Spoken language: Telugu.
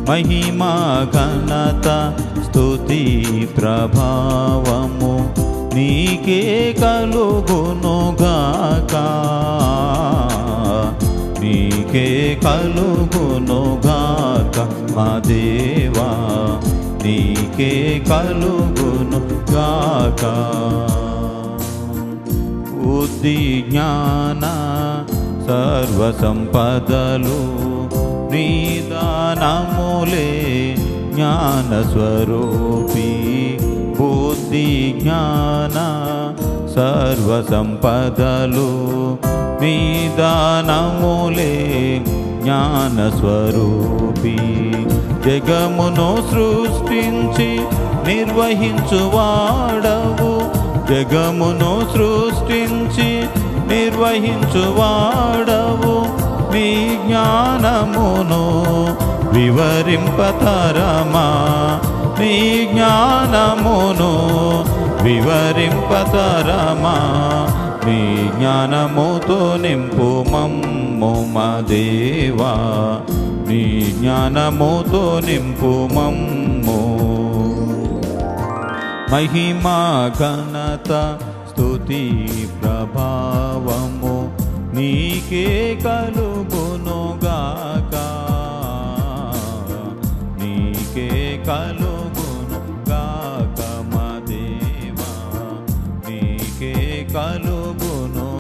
మహిమా ఘనత స్తుతి ప్రభావము నీకే కలుగునుగాక, నీకే కలుగునుగాక మా దేవా, నీకే కలుగునుగాక. బుద్ధి జ్ఞాన సర్వ సంపదలు నీ దానములే జ్ఞాన స్వరూపి. బుద్ధి జ్ఞాన సర్వ సంపదలు నీ దానములే జ్ఞాన స్వరూపి. జగమును సృష్టించి నిర్వహించువాడవు, జగమును సృష్టించి నిర్వహించువాడవు. నీ జ్ఞానమును వివరింపతరమా, నీ జ్ఞానమును వివరింపతరమా. నీ జ్ఞానముతో నింపు మమ్ము మా దేవా, నీ జ్ఞానముతో నింపు మమ్ము. మహిమా ఘనత స్తుతి ప్రభావము నీకే కలుగునుగాక, నీకే కలు